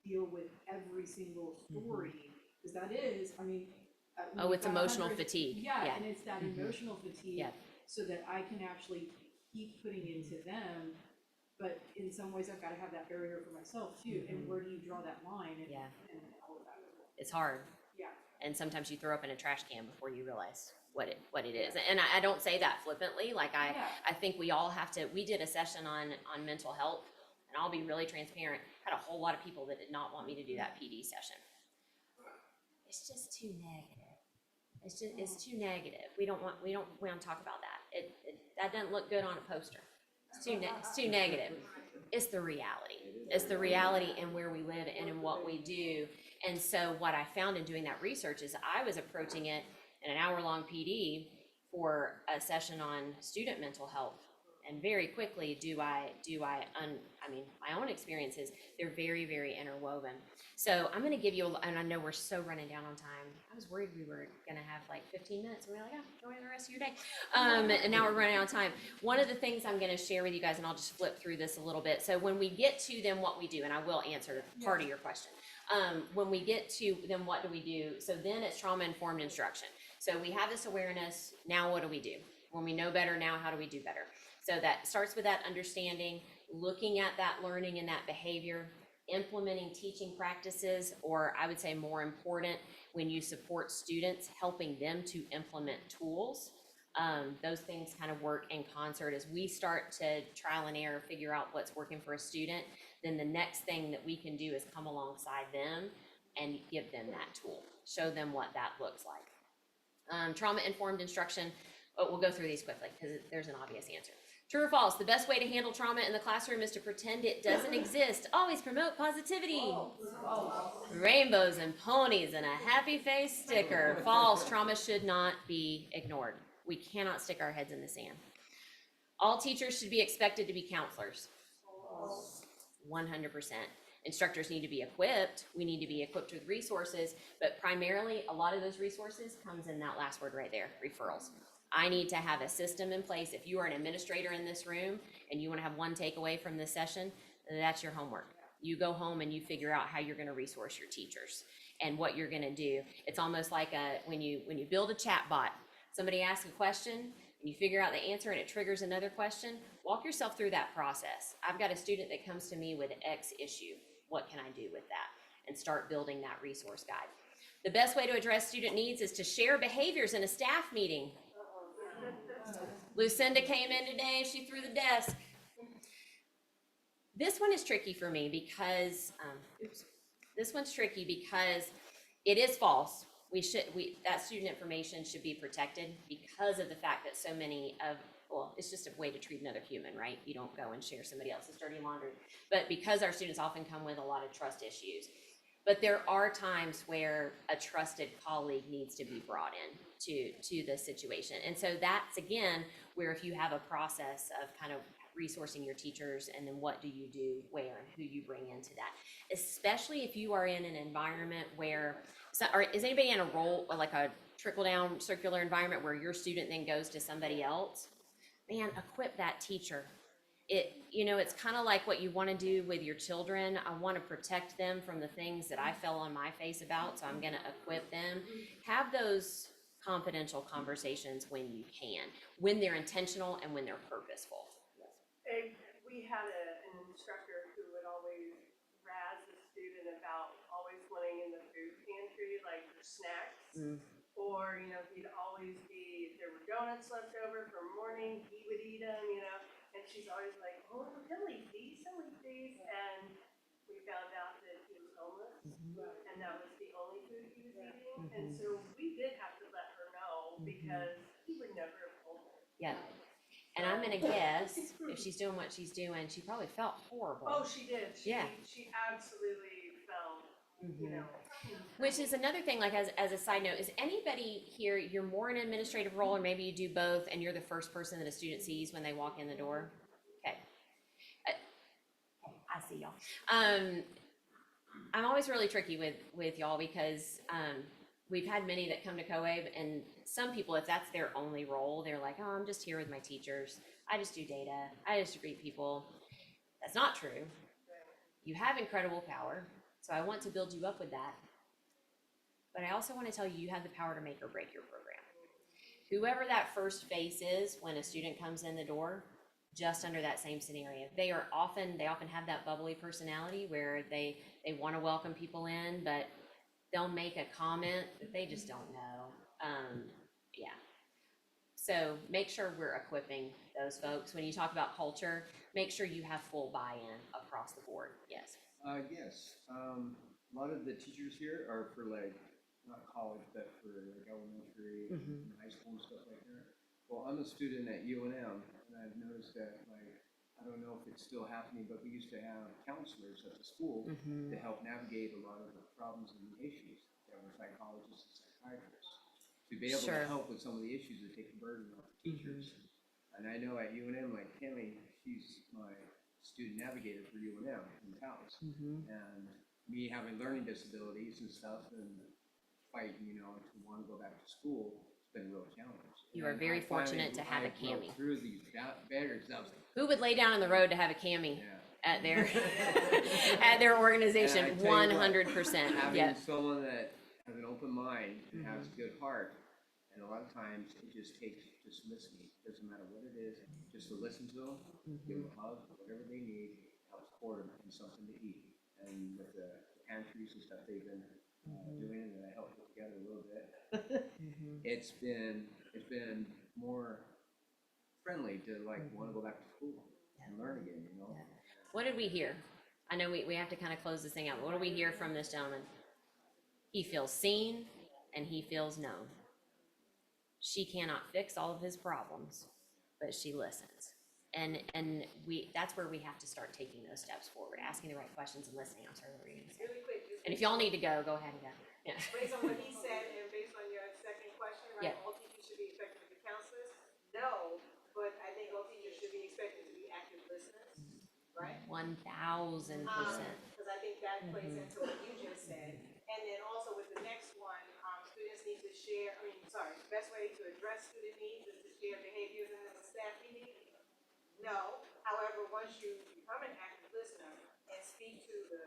deal with every single story, because that is, I mean. Oh, it's emotional fatigue. Yeah, and it's that emotional fatigue, Yeah. so that I can actually keep putting into them. But in some ways, I've got to have that barrier for myself too. And where do you draw that line? And, Yeah. and all of that. It's hard. Yeah. And sometimes you throw up in a trash can before you realize what it is. And I don't say that flippantly. Like I think we all have to. We did a session on mental health, and I'll be really transparent. Had a whole lot of people that did not want me to do that PD session. It's just too negative. It's too negative. We don't want to talk about that. That doesn't look good on a poster. It's too negative. It's the reality. It's the reality in where we live and in what we do. And so what I found in doing that research is I was approaching it in an hour-long PD for a session on student mental health. And very quickly my own experiences, they're very, very interwoven. So I'm going to give you, and I know we're so running down on time. I was worried we were going to have like 15 minutes. And we were like, oh, enjoy the rest of your day. And now we're running out of time. One of the things I'm going to share with you guys, and I'll just flip through this a little bit. So when we get to then what we do, and I will answer part of your question. When we get to then what do we do? So then it's trauma-informed instruction. So we have this awareness. Now what do we do? When we know better, now how do we do better? So that starts with that understanding, looking at that learning and that behavior, implementing teaching practices, or I would say more important, when you support students, helping them to implement tools. Those things kind of work in concert. As we start to trial and error, figure out what's working for a student, then the next thing that we can do is come alongside them and give them that tool, show them what that looks like. Trauma-informed instruction, we'll go through these quickly because there's an obvious answer. True or false, the best way to handle trauma in the classroom is to pretend it doesn't exist. Always promote positivity. Rainbows and ponies and a happy face sticker. False, trauma should not be ignored. We cannot stick our heads in the sand. All teachers should be expected to be counselors. 100%. Instructors need to be equipped. We need to be equipped with resources, but primarily a lot of those resources comes in that last word right there, referrals. I need to have a system in place. If you are an administrator in this room and you want to have one takeaway from this session, that's your homework. You go home and you figure out how you're going to resource your teachers and what you're going to do. It's almost like when you build a chat bot, somebody asks a question and you figure out the answer and it triggers another question, walk yourself through that process. I've got a student that comes to me with X issue. What can I do with that? And start building that resource guide. The best way to address student needs is to share behaviors in a staff meeting. Lucinda came in today, she threw the desk. This one is tricky for me because, this one's tricky because it is false. That student information should be protected because of the fact that so many it's just a way to treat another human, right? You don't go and share somebody else's dirty laundry. But because our students often come with a lot of trust issues, but there are times where a trusted colleague needs to be brought in to the situation. And so that's, again, where if you have a process of kind of resourcing your teachers and then what do you do where and who you bring into that, especially if you are in an environment where, is anybody in a role, like a trickle-down circular environment where your student then goes to somebody else? Man, equip that teacher. It's kind of like what you want to do with your children. I want to protect them from the things that I fell on my face about, so I'm going to equip them. Have those confidential conversations when you can, when they're intentional and when they're purposeful. We had an instructor who would always razz the student about always wanting in the food pantry, like for snacks. Or, he'd always be, if there were donuts left over from morning, he would eat them, and she's always like, oh, he'll eat these, and we found out that he was homeless, and that was the only food he was eating, and so we did have to let her know, because he would never have told her. Yeah. And I'm gonna guess, if she's doing what she's doing, she probably felt horrible. Oh, she did, Yeah. She absolutely felt, Which is another thing, like as a side note, is anybody here, you're more in an administrative role, or maybe you do both, and you're the first person that a student sees when they walk in the door? Okay. I see y'all. I'm always really tricky with y'all because we've had many that come to COAB, and some people, if that's their only role, they're like, oh, I'm just here with my teachers. I just do data. I just greet people. That's not true. You have incredible power, so I want to build you up with that. But I also want to tell you, you have the power to make or break your program. Whoever that first face is when a student comes in the door, just under that same scenario, they often have that bubbly personality where they want to welcome people in, but they'll make a comment that they just don't know. Yeah. So make sure we're equipping those folks. When you talk about culture, make sure you have full buy-in across the board. Yes. Yes. A lot of the teachers here are for not college, but for elementary and high school and stuff like that. Well, I'm a student at UNM, and I've noticed that, I don't know if it's still happening, but we used to have counselors at the school to help navigate a lot of the problems and the issues. There were psychologists and psychiatrists to be able to help with some of the issues that take the burden off the teachers. And I know at UNM, like Tammy, she's my student navigator for UNM in Taos. And me having learning disabilities and stuff, and fighting, to want to go back to school, it's been a real challenge. You are very fortunate to have a Cammy. Through these barriers, Who would lay down on the road to have a Cammy yeah. at their at their organization? And I tell you what, 100%. having Yep. someone that has an open mind and has a good heart, and a lot of times it just takes just listening. It doesn't matter what it is, just to listen to them, give them a hug, whatever they need, help support them and something to eat. And with the pantries and stuff they've been doing, and I helped put together a little bit, it's been more friendly to want to go back to school and learn again. What did we hear? I know we have to kind of close this thing out. What do we hear from this gentleman? He feels seen and he feels known. She cannot fix all of his problems, but she listens. And that's where we have to start taking those steps forward, asking the right questions and listening. I'm sorry, what were you gonna say? Really quick, And if y'all need to go ahead and go. Yeah. based on what he said and based on your second question, right, Yeah. all teachers should be expected to be counselors? No, but I think all teachers should be expected to be active listeners, right? 1000%. Because I think that plays into what you just said. And then also with the next one, students need to share, the best way to address student needs is to share behaviors and the staff meeting. No, however, once you become an active listener and speak to the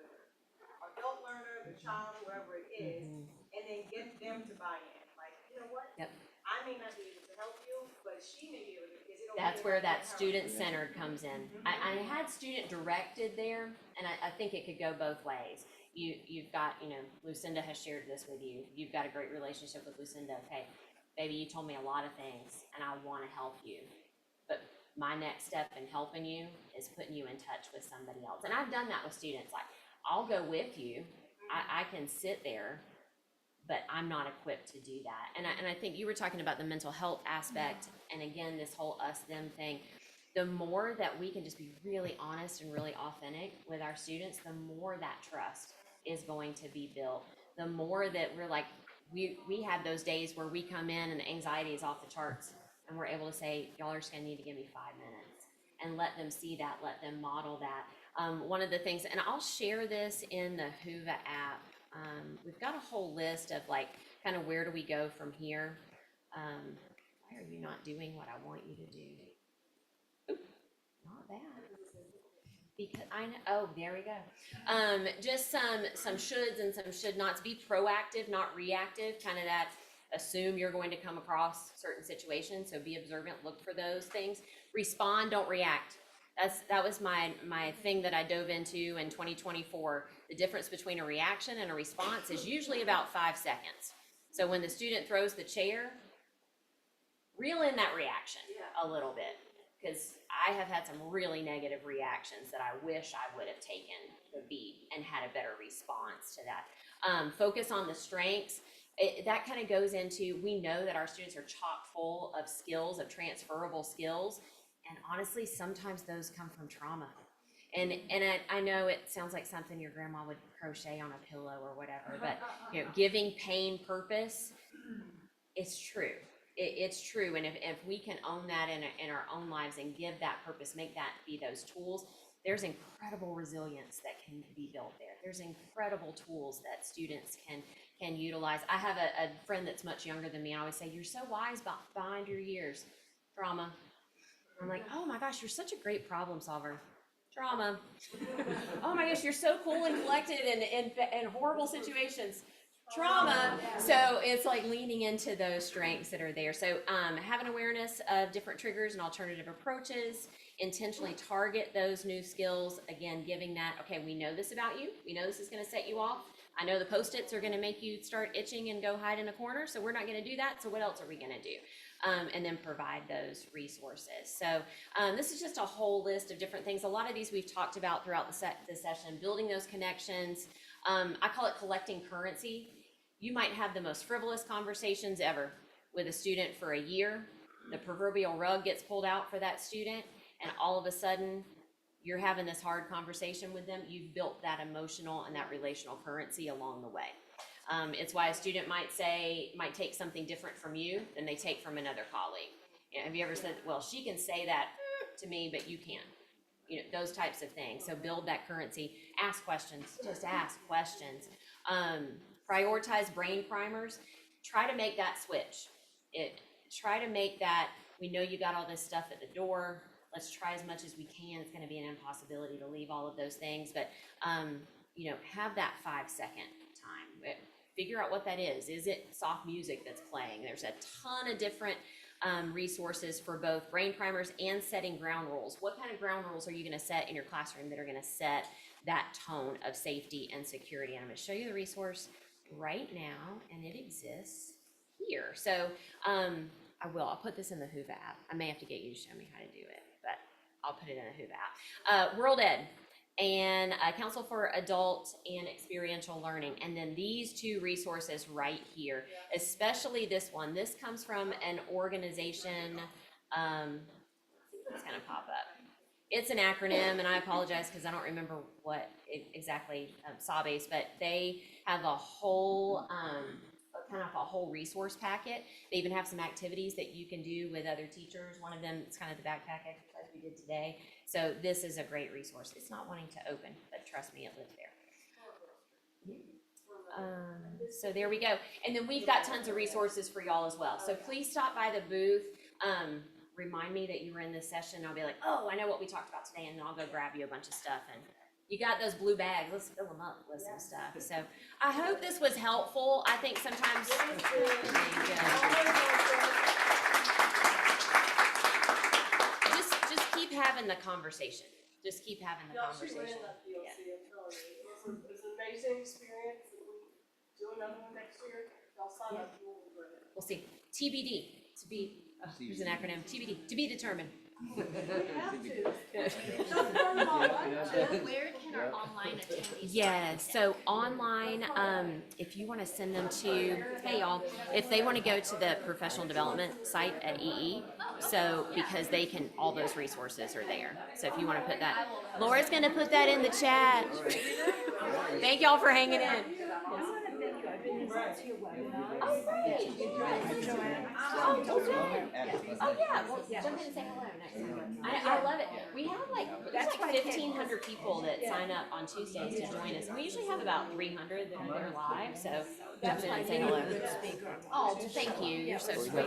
adult learner, the child, whoever it is, and then get them to buy in, like, you know what? Yep. I may not be able to help you, but she may be able to, is it okay? That's if where I that help her? student-centered comes in. I had student directed there, and I think it could go both ways. You've got, Lucinda has shared this with you. You've got a great relationship with Lucinda. Okay, baby, you told me a lot of things, and I want to help you. But my next step in helping you is putting you in touch with somebody else. And I've done that with students. Like, I'll go with you. I can sit there, but I'm not equipped to do that. And I think you were talking about the mental health aspect, and again, this whole us-them thing. The more that we can just be really honest and really authentic with our students, the more that trust is going to be built. The more that we're like, we have those days where we come in and anxiety is off the charts, and we're able to say, y'all are just gonna need to give me 5 minutes, and let them see that, let them model that. One of the things, and I'll share this in the Whova app, we've got a whole list of kind of where do we go from here. Why are you not doing what I want you to do? Oop, not that. Because there we go. Just some shoulds and some should nots. Be proactive, not reactive, kind of that assume you're going to come across certain situations. So be observant, look for those things. Respond, don't react. That was my thing that I dove into in 2024. The difference between a reaction and a response is usually about 5 seconds. So when the student throws the chair, reel in that reaction a little bit, because I have had some really negative reactions that I wish I would have taken the beat and had a better response to that. Focus on the strengths. That kind of goes into, we know that our students are chock full of skills, of transferable skills, and honestly, sometimes those come from trauma. And I know it sounds like something your grandma would crochet on a pillow or whatever, but you know, giving pain purpose, it's true. It's true, and if we can own that in our own lives and give that purpose, make that be those tools, there's incredible resilience that can be built there. There's incredible tools that students can utilize. I have a friend that's much younger than me. I always say, you're so wise behind your years. Trauma. I'm like, oh my gosh, you're such a great problem solver. Trauma. Oh my gosh, you're so cool and collected in horrible situations. Trauma. So it's like leaning into those strengths that are there. So have an awareness of different triggers and alternative approaches. Intentionally target those new skills. Again, giving that, okay, we know this about you. We know this is going to set you off. I know the Post-its are going to make you start itching and go hide in a corner. So we're not going to do that. So what else are we going to do? And then provide those resources. So this is just a whole list of different things. A lot of these we've talked about throughout the session, building those connections. I call it collecting currency. You might have the most frivolous conversations ever with a student for a year. The proverbial rug gets pulled out for that student, and all of a sudden, you're having this hard conversation with them. You've built that emotional and that relational currency along the way. It's why a student might take something different from you than they take from another colleague. You know, have you ever said, well, she can say that to me, but you can't? You know, those types of things. So build that currency, ask questions, just ask questions. Prioritize brain primers. Try to make that switch. Try to make that, we know you got all this stuff at the door. Let's try as much as we can. It's going to be an impossibility to leave all of those things, but you know, have that 5-second time. Figure out what that is. Is it soft music that's playing? There's a ton of different resources for both brain primers and setting ground rules. What kind of ground rules are you going to set in your classroom that are going to set that tone of safety and security? And I'm going to show you the resource right now, and it exists here. So I'll put this in the Whova app. I may have to get you to show me how to do it, but I'll put it in the Whova app. World Ed and Council for Adult and Experiential Learning. And then these two resources right here, especially this one. This comes from an organization, it's gonna pop up. It's an acronym, and I apologize because I don't remember what exactly SABES, but they have a whole, kind of a whole resource packet. They even have some activities that you can do with other teachers. One of them is kind of the backpack exercise we did today. So this is a great resource. It's not wanting to open, but trust me, it lives there. So there we go. And then we've got tons of resources for y'all as well. So please stop by the booth. Remind me that you were in this session. I'll be like, oh, I know what we talked about today, and then I'll go grab you a bunch of stuff. And you got those blue bags. Let's fill them up with some stuff. So I hope this was helpful. I think sometimes. Just keep having the conversation. Just keep having the Y'all should conversation. win that DLC, I'm telling you. It was an amazing experience, and we do another one next year. Y'all sign up, you will regret it. We'll see. TBD. To be. There's an acronym. TBD. To be determined. We have to. Where can our online attendees? Yeah, so online, if you want to send them to, hey y'all, if they want to go to the professional development site at EE, so because they can, all those resources are there. So if you want to put that, Laura's going to put that in the chat. Thank y'all for hanging in. I want to thank you, I've been listening to your webinar. Oh, great. Oh, yeah, well, jump in and say hello next time. I love it. We have there's like 1,500 people that sign up on Tuesdays to join us. We usually have about 300 that are there live, so jump in and say hello. Oh, thank you. You're so sweet.